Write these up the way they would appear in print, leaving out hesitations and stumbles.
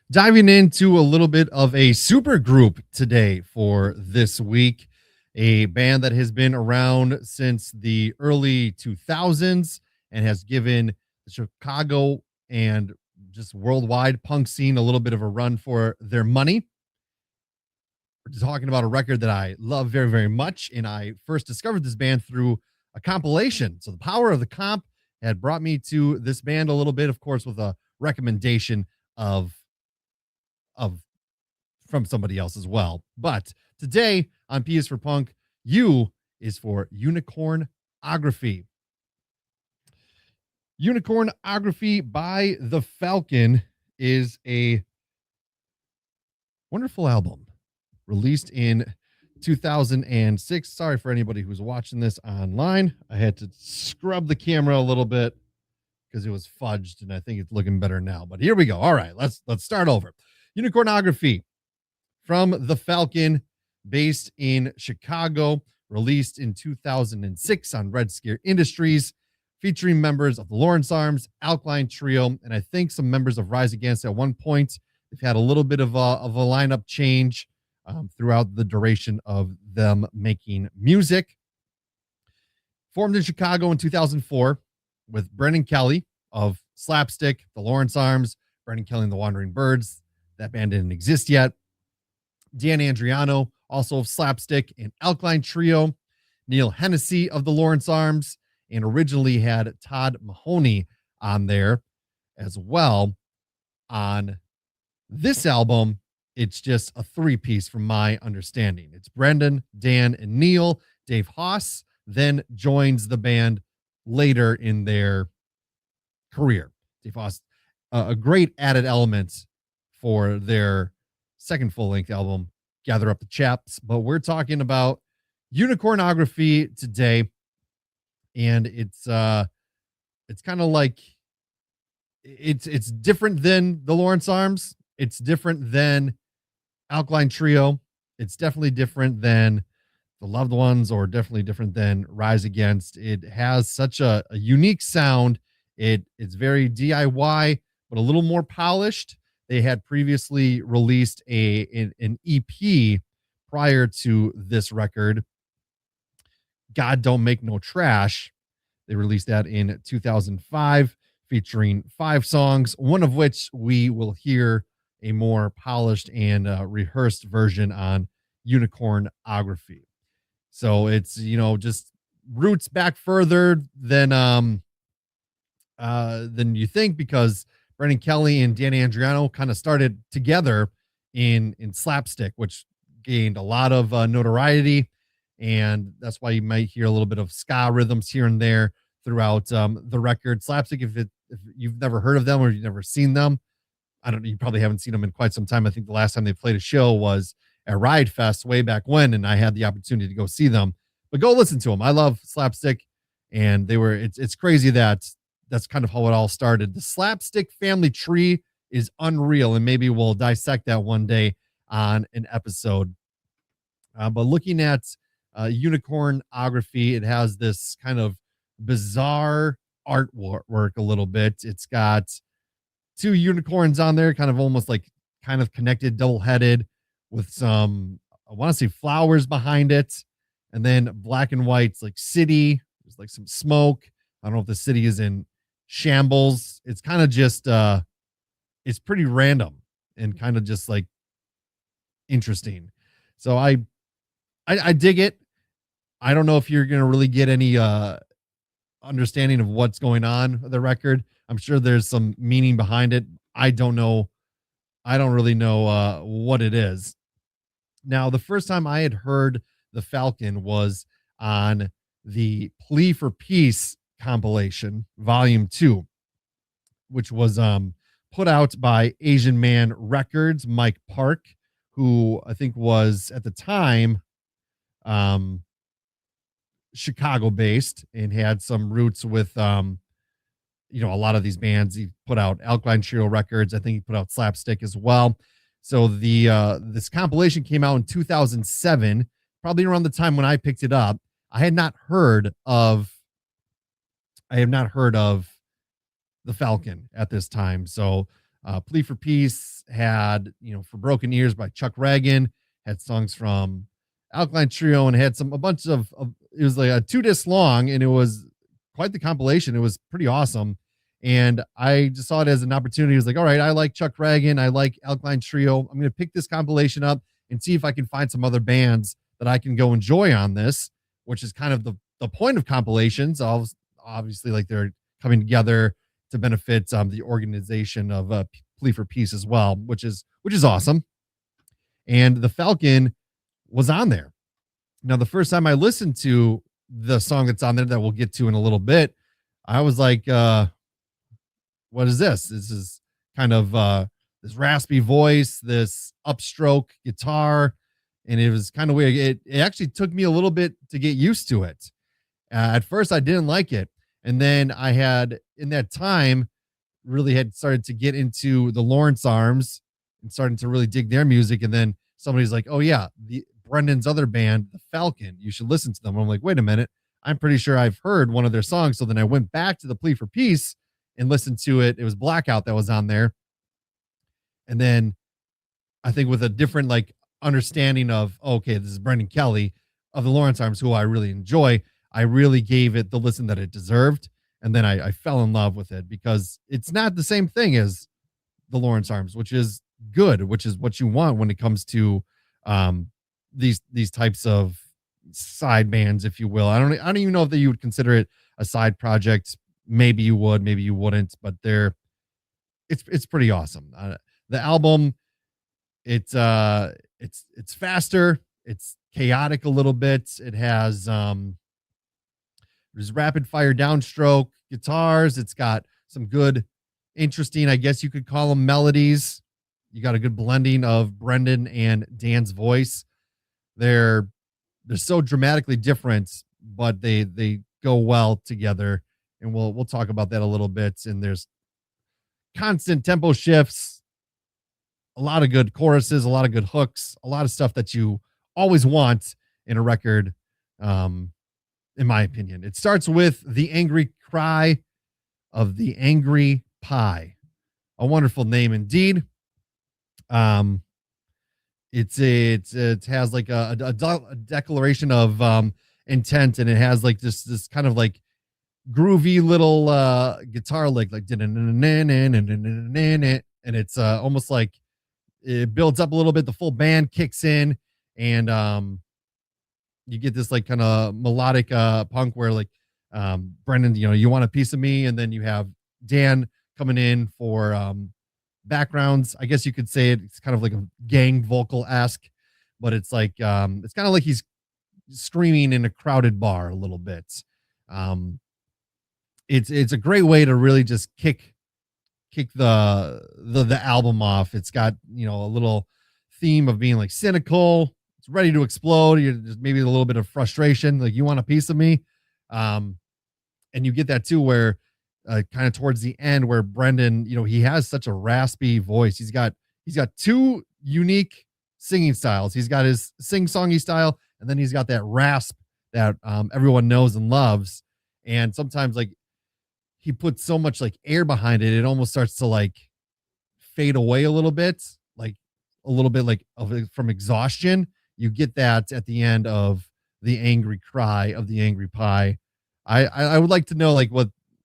Diving into a little bit of a supergroup today for this week, a band that has been around since the early 2000s and has given the Chicago and just worldwide punk scene a little bit of a run for their money. We're talking about a record that I love very, very much. And I first discovered this band through a compilation. So the power of the comp had brought me to this band a little bit, of course, with a recommendation of of from somebody else as well. But today on P is for Punk, U is for Unicornography. Unicornography by the Falcon is a wonderful album released in 2006. Sorry for anybody who's watching this online. I had to scrub the camera a little bit because it was fudged, and I think it's looking better now. But here we go. All right, let's start over. Unicornography from the Falcon, based in Chicago, released in 2006 on Red Scare Industries, featuring members of the Lawrence Arms, Alkaline Trio, and I think some members of Rise Against at one point. They've had a little bit of a lineup change throughout the duration of them making music. Formed in Chicago in 2004 with Brendan Kelly of Slapstick, the Lawrence Arms, Brendan Kelly and the Wandering Birds. That band didn't exist yet. Dan Andriano, also of Slapstick and Alkaline Trio. Neil Hennessy of the Lawrence Arms, and originally had Todd Mahoney on there as well. On this album, it's just a three-piece from my understanding. It's Brendan, Dan, and Neil. Dave Haas then joins the band later in their career. Dave Haas, a great added element for their second full-length album, Gather Up the Chaps. But we're talking about Unicornography today, and it's kind of like it's different than the Lawrence Arms. It's different than Alkaline Trio. It's definitely different than the Loved Ones, or definitely different than Rise Against. It has such a unique sound. It's very DIY, but a little more polished. They had previously released an EP prior to this record, God Don't Make No Trash. They released that in 2005, featuring 5 songs, one of which we will hear a more polished and rehearsed version on Unicornography. So it's, just roots back further than you think, because Brendan Kelly and Dan Andriano kind of started together in Slapstick, which gained a lot of notoriety, and that's why you might hear a little bit of ska rhythms here and there throughout the record. Slapstick, if you've never heard of them or you've never seen them, I don't know, you probably haven't seen them in quite some time. I think the last time they played a show was at Ride Fest way back when, and I had the opportunity to go see them. But go listen to them. I love Slapstick, and it's crazy that that's kind of how it all started. The Slapstick family tree is unreal, and maybe we'll dissect that one day on an episode. But looking at Unicornography, it has this kind of bizarre artwork a little bit. It's got 2 unicorns on there, kind of almost like kind of connected, double-headed, with some, I want to say, flowers behind it, and then black and white's like city. There's like some smoke. I don't know if the city is in shambles. It's kind of just it's pretty random and kind of just like interesting. So I dig it. I don't know if you're gonna really get any understanding of what's going on with the record. I'm sure there's some meaning behind it. I don't know. I don't really know what it is. Now, the first time I had heard the Falcon was on the Plea for Peace compilation, Volume 2, which was put out by Asian Man Records, Mike Park, who I think was at the time Chicago based and had some roots with a lot of these bands. He put out Alkaline Trio Records. I think he put out Slapstick as well. So this compilation came out in 2007, probably around the time when I picked it up. I have not heard of the Falcon at this time. So Plea for Peace had, For Broken Ears by Chuck Ragan, had songs from Alkaline Trio, and had a bunch of it was like a 2 disc long, and it was quite the compilation. It was pretty awesome. And I just saw it as an opportunity. It was like, all right, I like Chuck Ragan, I like Alkaline Trio. I'm going to pick this compilation up and see if I can find some other bands that I can go enjoy on this, which is kind of the point of compilations. Obviously, like they're coming together to benefit the organization of Plea for Peace as well, which is awesome. And the Falcon was on there. Now, the first time I listened to the song that's on there that we'll get to in a little bit, I was like, what is this? This is kind of this raspy voice, this upstroke guitar, and it was kind of weird. It actually took me a little bit to get used to it. At first, I didn't like it. And then I had, in that time, really had started to get into the Lawrence Arms and starting to really dig their music. And then somebody's like, oh, yeah, Brendan's other band, the Falcon, you should listen to them. I'm like, wait a minute. I'm pretty sure I've heard one of their songs. So then I went back to the Plea for Peace and listened to it. It was Blackout that was on there. And then I think with a different like understanding of, okay, this is Brendan Kelly of the Lawrence Arms, who I really enjoy. I really gave it the listen that it deserved. And then I fell in love with it because it's not the same thing as the Lawrence Arms, which is good, which is what you want when it comes to these types of side bands, if you will. I don't even know if that you would consider it a side project. Maybe you would, maybe you wouldn't, but it's pretty awesome. The album, it's faster, it's chaotic a little bit. It has there's rapid fire downstroke guitars. It's got some good, interesting, I guess you could call them melodies. You got a good blending of Brendan and Dan's voice. They're so dramatically different, but they go well together. And we'll talk about that a little bit. And there's constant tempo shifts, a lot of good choruses, a lot of good hooks, a lot of stuff that you always want in a record. In my opinion, it starts with the angry cry of the angry pie. A wonderful name indeed. It has like a declaration of intent, and it has like this kind of like groovy little guitar lick, like and it's almost like it builds up a little bit. The full band kicks in, and you get this like kind of melodic punk where like Brendan, you want a piece of me, and then you have Dan coming in for backgrounds. I guess you could say it's kind of like a gang vocal-esque, but it's like it's kind of like he's screaming in a crowded bar a little bit. It's a great way to really just kick the album off. It's got a little theme of being like cynical. It's ready to explode. You're just maybe a little bit of frustration, like you want a piece of me. And you get that too, where kind of towards the end, where Brendan, he has such a raspy voice. He's got two unique singing styles. He's got his sing-songy style, and then he's got that rasp that everyone knows and loves. And sometimes like he puts so much like air behind it, it almost starts to like fade away a little bit, like a little bit like from exhaustion. You get that at the end of the angry cry of the angry pie. I would like to know like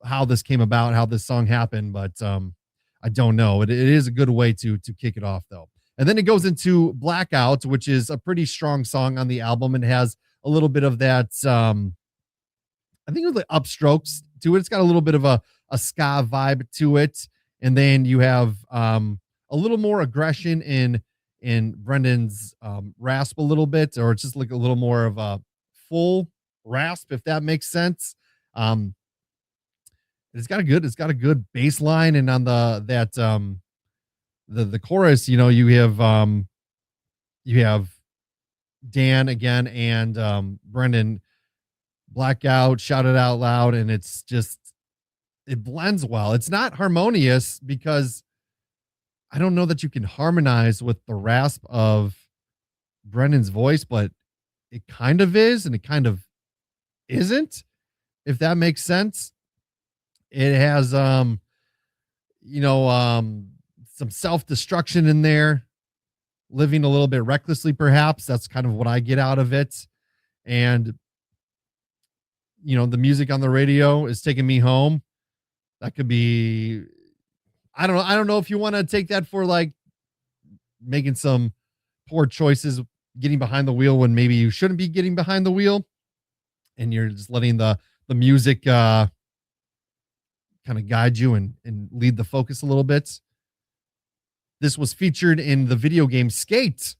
how this came about, how this song happened, but I don't know. It is a good way to kick it off though. And then it goes into Blackout, which is a pretty strong song on the album, and has a little bit of that I think it was like upstrokes to it. It's got a little bit of a ska vibe to it. And then you have a little more aggression in Brendan's rasp a little bit, or it's just like a little more of a full rasp, if that makes sense. It's got a good bass line, and on the chorus, you have Dan again and Brendan Blackout, shout it out loud, and it's just, it blends well. It's not harmonious because I don't know that you can harmonize with the rasp of Brendan's voice, but it kind of is, and it kind of isn't, if that makes sense. It has some some self-destruction in there, living a little bit recklessly, perhaps. That's kind of what I get out of it. And the music on the radio is taking me home. That could be, I don't know. I don't know if you want to take that for like making some poor choices, getting behind the wheel when maybe you shouldn't be getting behind the wheel, and you're just letting the music kind of guide you and lead the focus a little bit. This was featured in the video game Skate,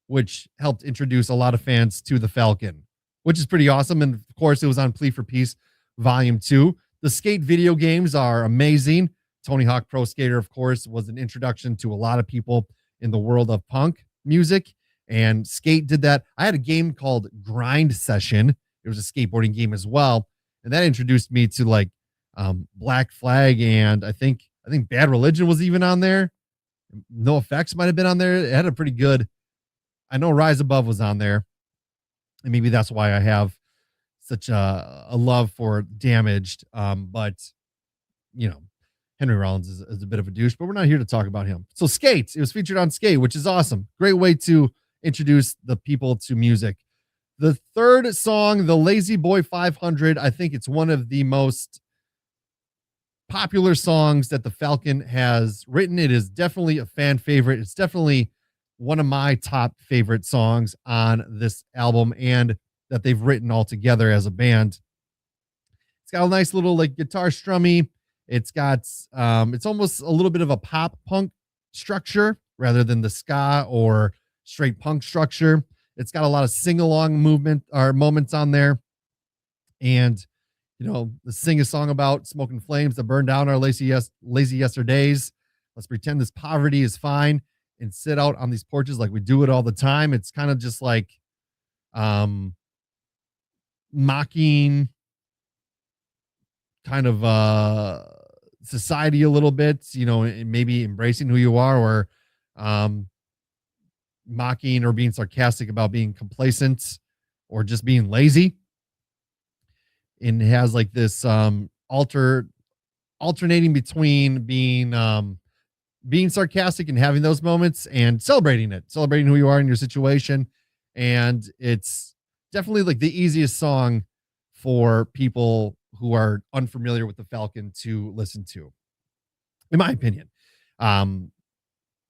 which helped introduce a lot of fans to the Falcon, which is pretty awesome. And of course, it was on Plea for Peace Volume 2. The Skate video games are amazing. Tony Hawk Pro Skater, of course, was an introduction to a lot of people in the world of punk music. And Skate did that. I had a game called Grind Session. It was a skateboarding game as well. And that introduced me to like Black Flag, and I think Bad Religion was even on there. No Effects might have been on there. It had a pretty good, I know Rise Above was on there. And maybe that's why I have such a love for Damaged. But Henry Rollins is a bit of a douche, but we're not here to talk about him. So Skate, it was featured on Skate, which is awesome. Great way to introduce the people to music. The third song, the Lazy Boy 500, I think it's one of the most popular songs that the Falcon has written. It is definitely a fan favorite. It's definitely one of my top favorite songs on this album and that they've written all together as a band. It's got a nice little like guitar strummy. It's got it's almost a little bit of a pop punk structure rather than the ska or straight punk structure. It's got a lot of sing-along movement or moments on there. And let's sing a song about smoking flames that burn down our lazy yesterdays. Let's pretend this poverty is fine and sit out on these porches like we do it all the time. It's kind of just like mocking kind of society a little bit, maybe embracing who you are, or mocking or being sarcastic about being complacent or just being lazy. And it has like this alternating between being sarcastic and having those moments and celebrating who you are in your situation. And it's definitely like the easiest song for people who are unfamiliar with the Falcon to listen to, in my opinion.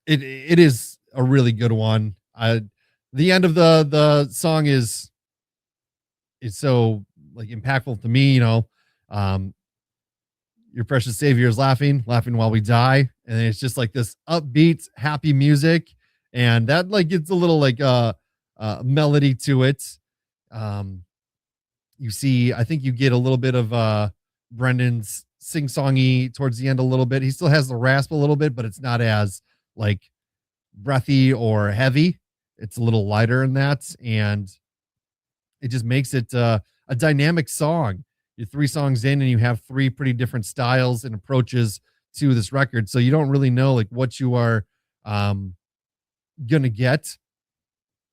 It is a really good one. The end of the song is so like impactful to me. Your precious savior is laughing while we die, and it's just like this upbeat, happy music, and that like gets a little like melody to it. You see, I think you get a little bit of Brendan's sing-songy towards the end a little bit. He still has the rasp a little bit, but it's not as like breathy or heavy. It's a little lighter in that, and it just makes it a dynamic song. You're 3 songs in and you have 3 pretty different styles and approaches to this record. So you don't really know like what you are gonna get,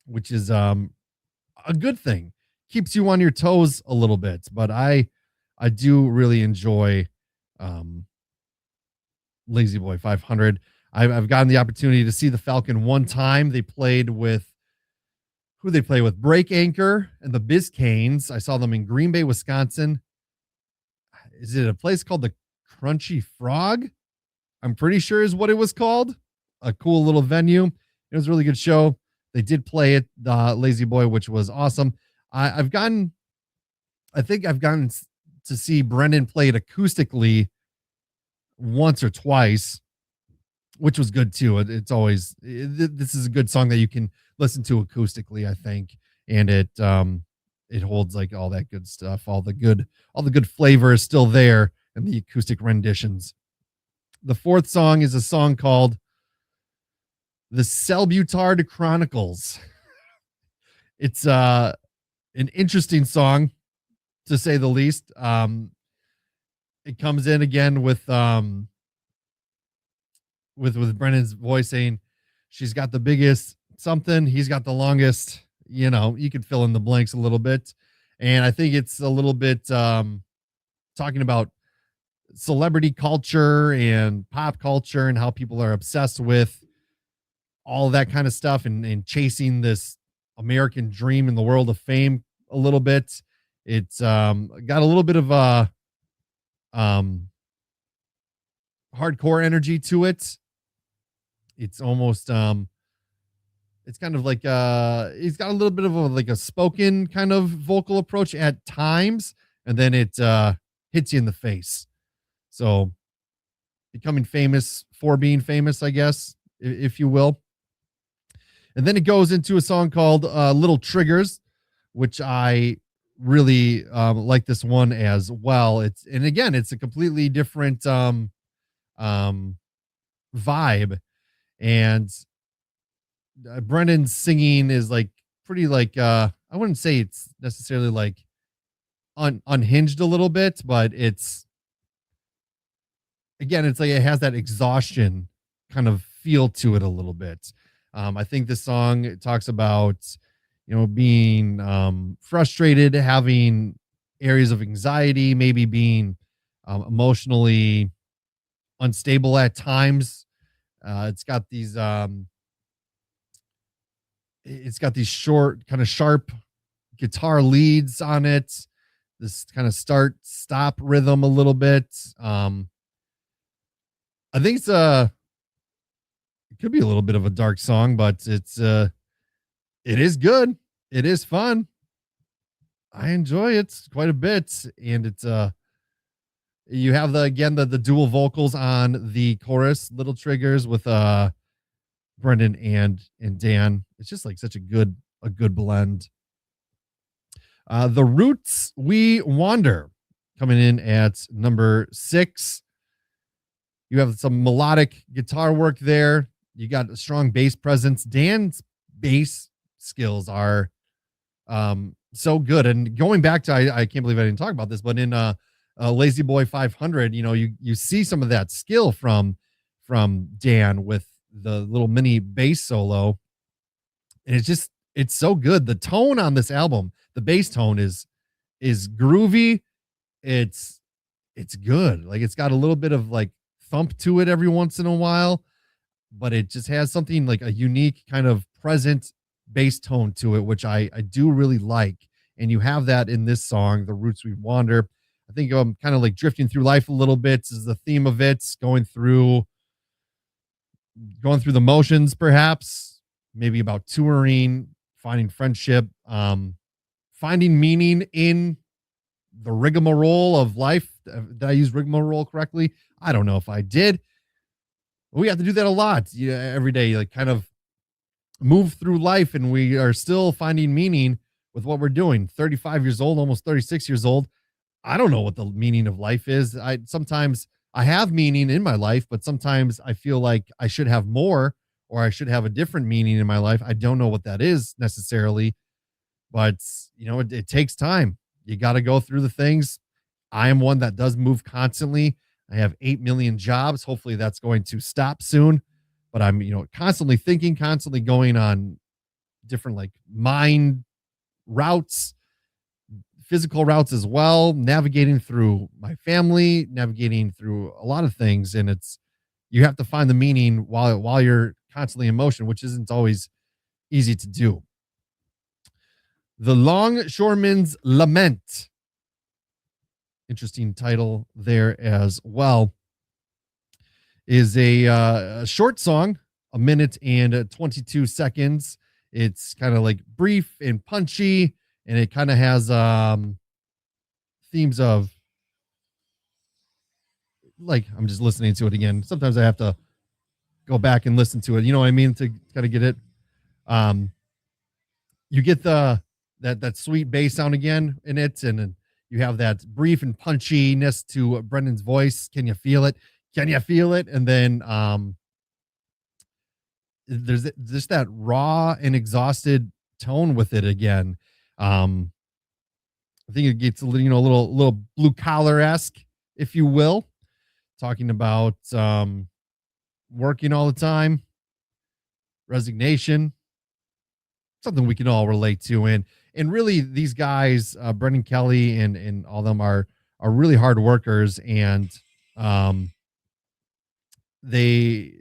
which is a good thing. Keeps you on your toes a little bit. But I do really enjoy Lazy Boy 500. I've gotten the opportunity to see the Falcon one time. They played with who they play with, Break Anchor and the Biscanes. I saw them in Green Bay, Wisconsin. Is it a place called the Crunchy Frog? I'm pretty sure is what it was called. A cool little venue. It was a really good show. They did play it, the Lazy Boy, which was awesome. I think I've gotten to see Brendan play it acoustically once or twice, which was good too. It's always, this is a good song that you can listen to acoustically, I think. And it holds like all that good stuff. All the good flavor is still there in the acoustic renditions. The 4th song is a song called The Selbutard Chronicles. It's an interesting song, to say the least. It comes in again with Brennan's voice saying she's got the biggest something, he's got the longest. You could fill in the blanks a little bit. And I think it's a little bit talking about celebrity culture and pop culture and how people are obsessed with all that kind of stuff and chasing this American dream in the world of fame a little bit. It's got a little bit of a um hardcore energy to it. It's almost it's kind of like he's got a little bit of a like a spoken kind of vocal approach at times, and then it hits you in the face. So becoming famous for being famous, I guess, if you will. And then it goes into a song called Little Triggers, which I really like this one as well. It's and again, it's a completely different um vibe. And Brennan's singing is like pretty like I wouldn't say it's necessarily like unhinged a little bit, but it's again, it's like it has that exhaustion kind of feel to it a little bit. I think this song talks about, being frustrated, having areas of anxiety, maybe being emotionally unstable at times. It's got these short, kind of sharp guitar leads on it. This kind of start stop rhythm a little bit. I think it could be a little bit of a dark song, but it is good. It is fun. I enjoy it quite a bit, and it's you have the dual vocals on the chorus, Little Triggers with Brendan and Dan. It's just like such a good blend. The Roots, We Wander, coming in at number 6. You have some melodic guitar work there. You got a strong bass presence. Dan's bass skills are so good. And going back to, I can't believe I didn't talk about this, but in Lazy Boy 500, you see some of that skill from Dan with the little mini bass solo, and it's so good. The tone on this album, the bass tone is groovy. It's good. Like it's got a little bit of like thump to it every once in a while, but it just has something like a unique kind of present bass tone to it, which I do really like. And you have that in this song, The Roots We Wander. I think I'm kind of like drifting through life a little bit is the theme of it, going through the motions, perhaps, maybe about touring, finding friendship, finding meaning in the rigmarole of life. Did I use rigmarole correctly? I don't know if I did. We have to do that a lot, every day, like kind of move through life, and we are still finding meaning with what we're doing. 35 years old, almost 36 years old. I don't know what the meaning of life is. Sometimes I have meaning in my life, but sometimes I feel like I should have more, or I should have a different meaning in my life. I don't know what that is necessarily, but it takes time. You got to go through the things. I am one that does move constantly. I have 8 million jobs. Hopefully that's going to stop soon, but I'm, constantly thinking, constantly going on different like mind routes, physical routes as well, navigating through my family, navigating through a lot of things. And you have to find the meaning while you're constantly in motion, which isn't always easy to do. The Longshoreman's Lament. Interesting title there as well. Is a short song, 1 minute and 22 seconds. It's kind of like brief and punchy, and it kind of has themes of, like, I'm just listening to it again. Sometimes I have to go back and listen to it. You know what I mean? To kind of get it. You get that sweet bass sound again in it, and then you have that brief and punchiness to Brendan's voice. Can you feel it? Can you feel it? And then there's just that raw and exhausted tone with it again. I think it gets a little blue collar esque, if you will, talking about working all the time, resignation, something we can all relate to. And really, these guys, Brendan Kelly and all of them are really hard workers, and Um, they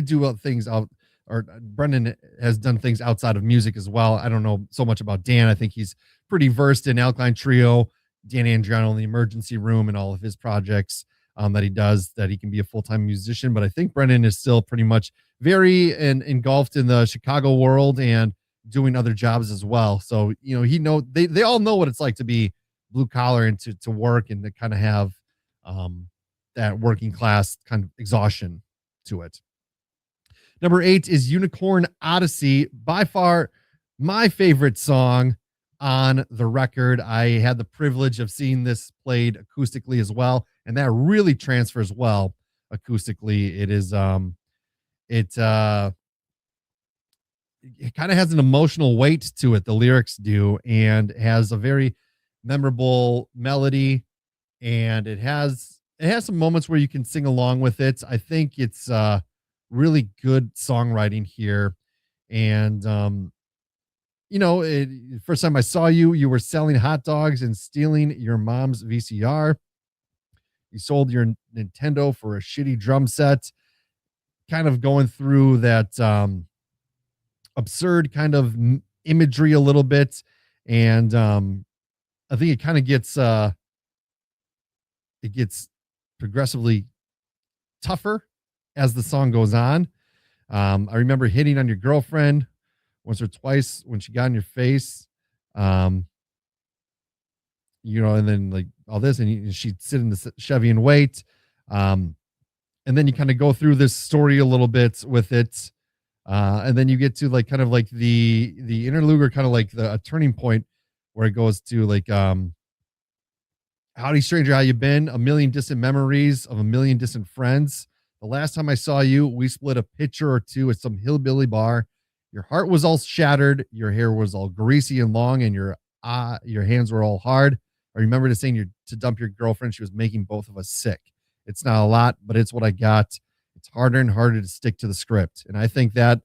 do things out, or Brendan has done things outside of music as well. I don't know so much about Dan. I think he's pretty versed in Alkaline Trio, Dan Andriano in the Emergency Room, and all of his projects that he does. That he can be a full time musician, but I think Brendan is still pretty much very engulfed in the Chicago world and doing other jobs as well. So he they all know what it's like to be blue collar and to work and to kind of have um, that working class kind of exhaustion to it. Number 8 is Unicorn Odyssey, by far my favorite song on the record. I had the privilege of seeing this played acoustically as well, and that really transfers well acoustically. It it kind of has an emotional weight to it, the lyrics do, and has a very memorable melody, and it has some moments where you can sing along with it. I think it's really good songwriting here. And first time I saw you, you were selling hot dogs and stealing your mom's VCR. You sold your Nintendo for a shitty drum set, kind of going through that absurd kind of imagery a little bit. And I think it kind of gets progressively tougher as the song goes on. I remember hitting on your girlfriend once or twice when she got in your face. Um, and then like all this, and she'd sit in the Chevy and wait. And then you kind of go through this story a little bit with it. And then you get to like kind of like the interlude, or kind of like a turning point where it goes to like howdy stranger, how you been? A million distant memories of a million distant friends. The last time I saw you, we split a pitcher or two at some hillbilly bar. Your heart was all shattered, your hair was all greasy and long, and your hands were all hard. I remember saying to dump your girlfriend. She was making both of us sick. It's not a lot, but it's what I got. It's harder and harder to stick to the script. And I think that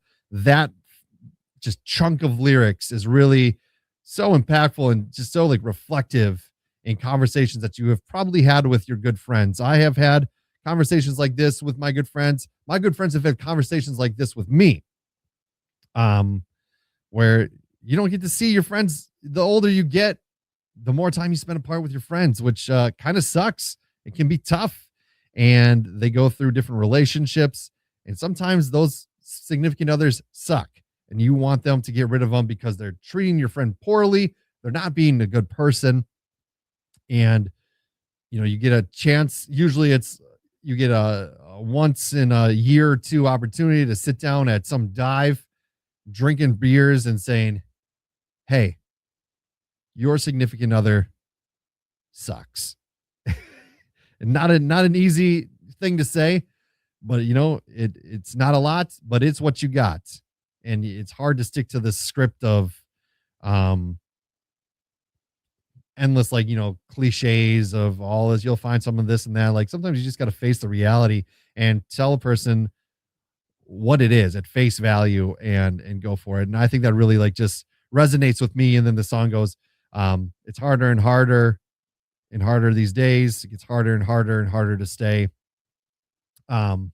just chunk of lyrics is really so impactful and just so like reflective in conversations that you have probably had with your good friends. I have had conversations like this with my good friends. My good friends have had conversations like this with me. Where you don't get to see your friends. The older you get, the more time you spend apart with your friends, which kind of sucks. It can be tough, and they go through different relationships, and sometimes those significant others suck, and you want them to get rid of them because they're treating your friend poorly. They're not being a good person, and you get a chance. Usually, you get a once in a year or two opportunity to sit down at some dive, drinking beers and saying, hey, your significant other sucks. And not an easy thing to say, but it's not a lot, but it's what you got. And it's hard to stick to the script of endless cliches of all this. You'll find some of this and that. Like sometimes you just got to face the reality and tell a person what it is at face value and go for it. And I think that really just resonates with me. And then the song goes, it's harder and harder and harder these days. It gets harder and harder and harder to stay. But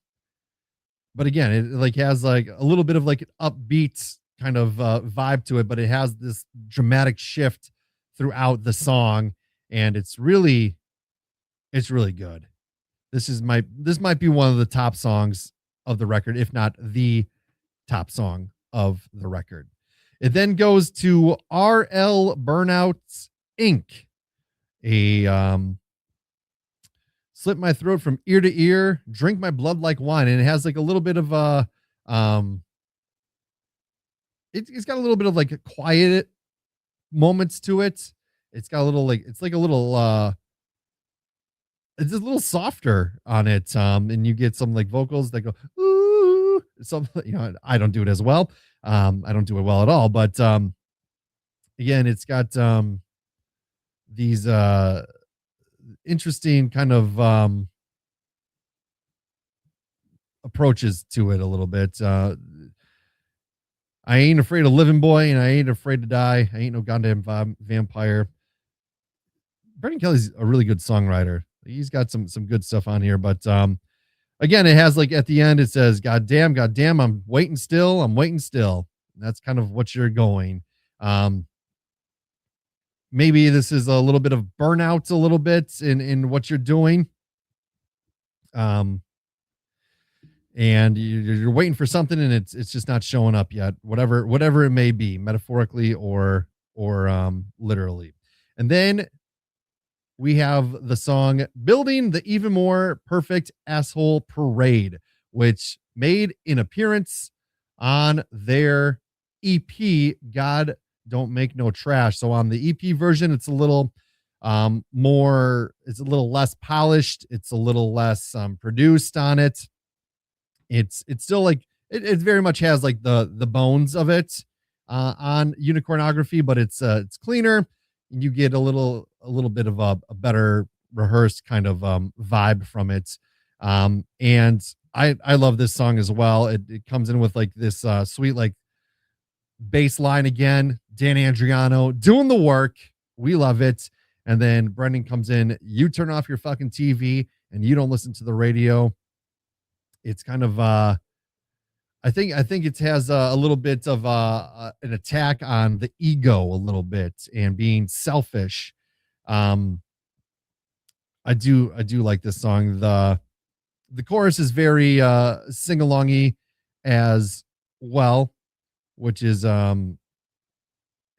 again, it has a little bit of an upbeat kind of vibe to it, but it has this dramatic shift throughout the song, and it's really good. This might be one of the top songs of the record, if not the top song of the record. It then goes to RL Burnouts Inc. A slit my throat from ear to ear, drink my blood like wine. And it has a little bit of it's got a little bit of quiet moments to it. It's got a little it's a little it's a little softer on it. And you get some vocals that go ooh, something. I don't do it as well. I don't do it well at all, but again, it's got these interesting kind of approaches to it a little bit. I ain't afraid of living, boy, and I ain't afraid to die. I ain't no goddamn vampire. Brendan Kelly's a really good songwriter. He's got some good stuff on here, but again, it has like at the end it says, God damn, I'm waiting still, I'm waiting still." That's kind of what you're going. Um, Maybe this is a little bit of burnout, a little bit in what you're doing. Um, and you're waiting for something and it's just not showing up yet, whatever it may be, metaphorically or literally. And then we have the song "Building the Even More Perfect Asshole Parade," which made an appearance on their EP, God Don't Make No Trash. So on the EP version, it's a little more, it's a little less polished, it's a little less produced on it. It's still like it very much has like the bones of it on Unicornography, but it's cleaner, and you get a little bit of a better rehearsed kind of vibe from it. And I love this song as well. It comes in with like this sweet like bass line again. Dan Andriano doing the work. We love it. And then Brendan comes in. You turn off your fucking TV and you don't listen to the radio. It's kind of I think it has a little bit of an attack on the ego a little bit and being selfish. Um, I do like this song. The chorus is very sing alongy as well, which is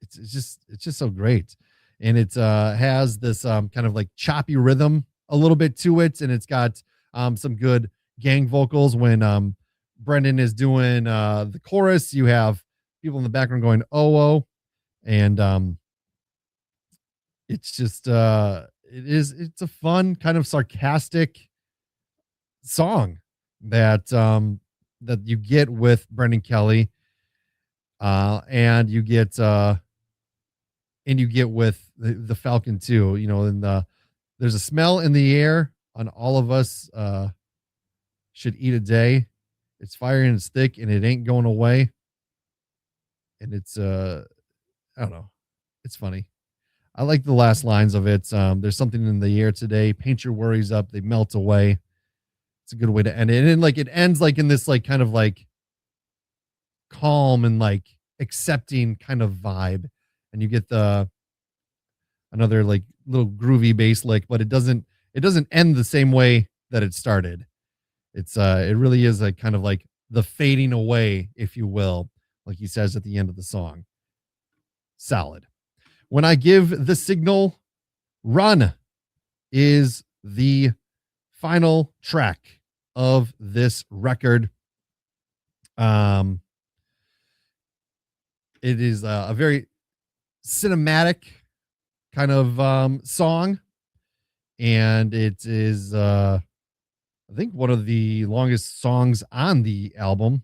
it's just so great. And it has this kind of like choppy rhythm a little bit to it, and it's got some good gang vocals when Brendan is doing the chorus. You have people in the background going "oh oh," and it's just it's a fun kind of sarcastic song that you get with Brendan Kelly, and you get with the Falcon too. You know, and there's a smell in the air on all of us. Should eat a day. It's fire and it's thick and it ain't going away. And it's I don't know. It's funny. I like the last lines of it. There's something in the air today. Paint your worries up, they melt away. It's a good way to end it. And then like it ends like in this like kind of like calm and like accepting kind of vibe. And you get the another like little groovy bass lick, but it doesn't end the same way that it started. It really is a kind of like the fading away, if you will, like he says at the end of the song. Solid. When I give the signal, Run is the final track of this record. Um, it is a very cinematic kind of song, and it is I think one of the longest songs on the album,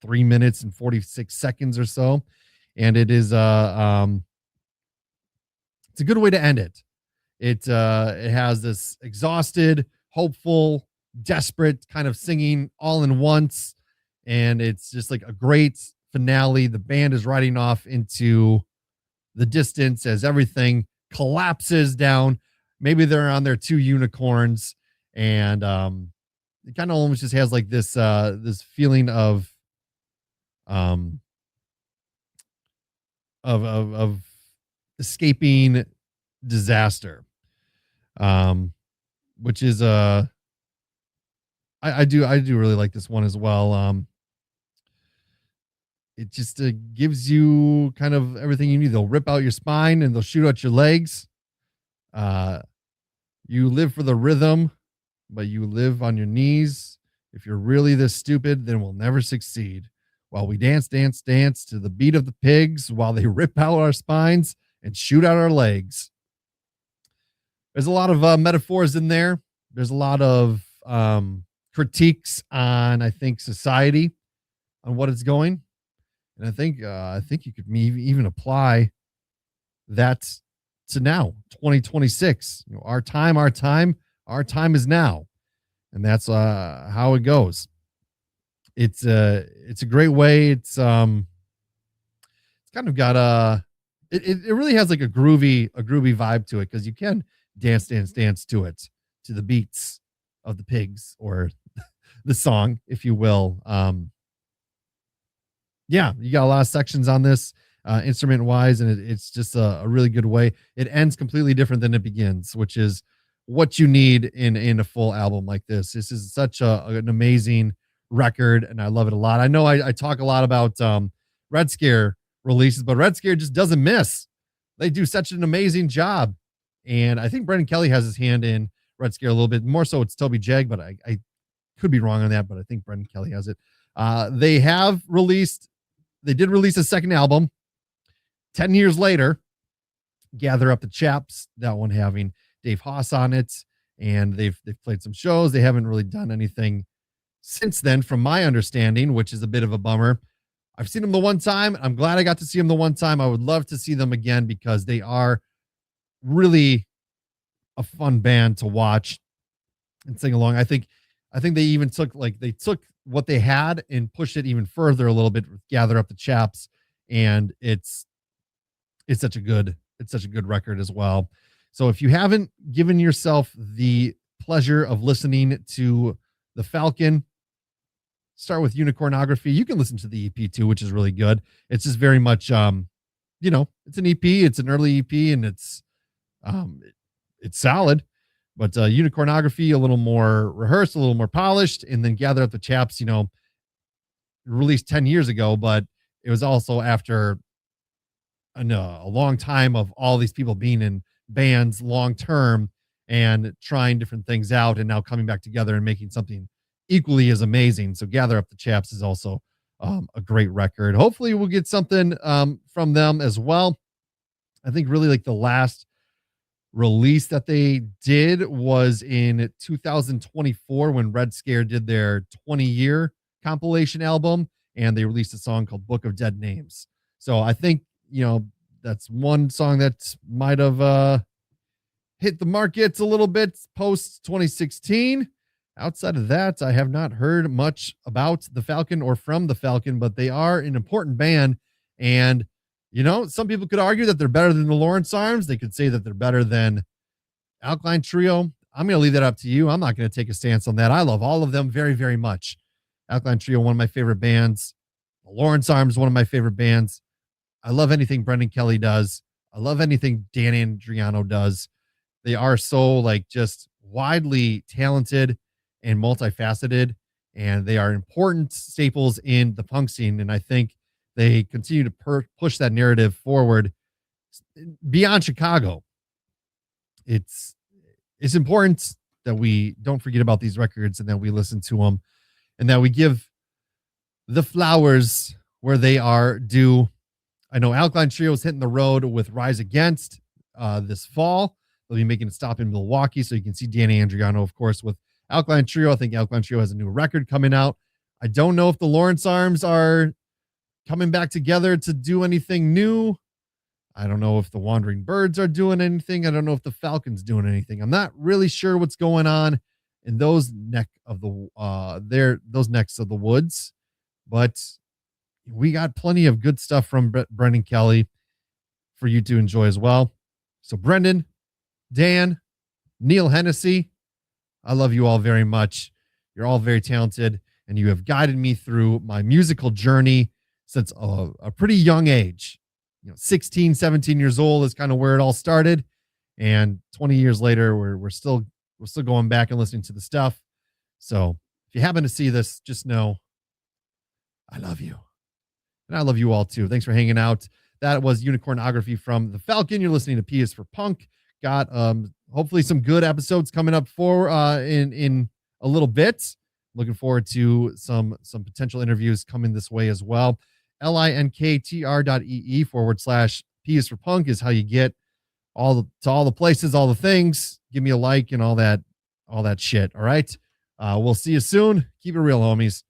3 minutes and 46 seconds or so. And it is it's a good way to end it. It has this exhausted, hopeful, desperate kind of singing all in once. And it's just like a great finale. The band is riding off into the distance as everything collapses down. Maybe they're on their two unicorns, and it kind of almost just has like this feeling um of escaping disaster, um which is I do really like this one as well. It just gives you kind of everything you need. They'll rip out your spine and they'll shoot out your legs. uh you live for the rhythm, but you live on your knees. If you're really this stupid, then we'll never succeed. While we dance, dance, dance to the beat of the pigs, while they rip out our spines and shoot out our legs. There's a lot of metaphors in there. There's a lot of critiques on, I think, society, on what it's going. And I think you could even apply that to now, 2026. You know, our time is now, and that's how it goes. It's a great way. It's kind of got it really has like a groovy vibe to it, because you can dance to it to the beats of the pigs or the song, if you will. Yeah, you got a lot of sections on this instrument wise, and it's just a really good way. It ends completely different than it begins, which is what you need in a full album like this. This is such an amazing record, and I love it a lot. I know I talk a lot about Red Scare releases, but Red Scare just doesn't miss. They do such an amazing job, and I think Brendan Kelly has his hand in Red Scare a little bit more. So it's Toby Jag, but I could be wrong on that, but I think Brendan Kelly has it. They did release a second album 10 years later, Gather Up the Chaps, that one having Dave Haas on it. And they've played some shows. They haven't really done anything since then, from my understanding, which is a bit of a bummer. I've seen them the one time. I'm glad I got to see them the one time. I would love to see them again because they are really a fun band to watch and sing along. I think they even took what they had and pushed it even further a little bit with Gather Up the Chaps, and it's such a good record as well. So if you haven't given yourself the pleasure of listening to the Falcon, start with Unicornography. You can listen to the EP too, which is really good. It's just very much it's an EP, it's an early EP, and it's solid. But Unicornography, a little more rehearsed, a little more polished, and then Gather Up the Chaps, released 10 years ago, but it was also after a long time of all these people being in bands long term and trying different things out, and now coming back together and making something equally as amazing. So Gather Up the Chaps is also a great record. Hopefully we'll get something from them as well. I think really like the last release that they did was in 2024 when Red Scare did their 20-year compilation album, and they released a song called Book of Dead Names. So I think, that's one song that might have hit the markets a little bit post 2016. Outside of that, I have not heard much about the Falcon or from the Falcon, but they are an important band. And some people could argue that they're better than the Lawrence Arms. They could say that they're better than Alkaline Trio. I'm going to leave that up to you. I'm not going to take a stance on that. I love all of them very, very much. Alkaline Trio, one of my favorite bands. The Lawrence Arms, one of my favorite bands. I love anything Brendan Kelly does. I love anything Dan Andriano does. They are so just widely talented and multifaceted, and they are important staples in the punk scene. And I think they continue to push that narrative forward beyond Chicago. It's important that we don't forget about these records and that we listen to them and that we give the flowers where they are due. I know Alkaline Trio is hitting the road with Rise Against this fall. They'll be making a stop in Milwaukee, so you can see Danny Andriano, of course, with Alkaline Trio. I think Alkaline Trio has a new record coming out. I don't know if the Lawrence Arms are coming back together to do anything new. I don't know if the Wandering Birds are doing anything. I don't know if the Falcon's doing anything. I'm not really sure what's going on in those necks of the woods, but we got plenty of good stuff from Brendan Kelly for you to enjoy as well. So Brendan, Dan, Neil Hennessy, I love you all very much. You're all very talented, and you have guided me through my musical journey since a pretty young age. 16, 17 years old is kind of where it all started. And 20 years later, we're still going back and listening to the stuff. So if you happen to see this, just know I love you. And I love you all too. Thanks for hanging out. That was Unicornography from the Falcon. You're listening to P is for Punk. Got hopefully some good episodes coming up for in a little bit. Looking forward to some potential interviews coming this way as well. linktr.ee/P is for Punk is how you get all the places, all the things. Give me a like and all that shit. All right. We'll see you soon. Keep it real, homies.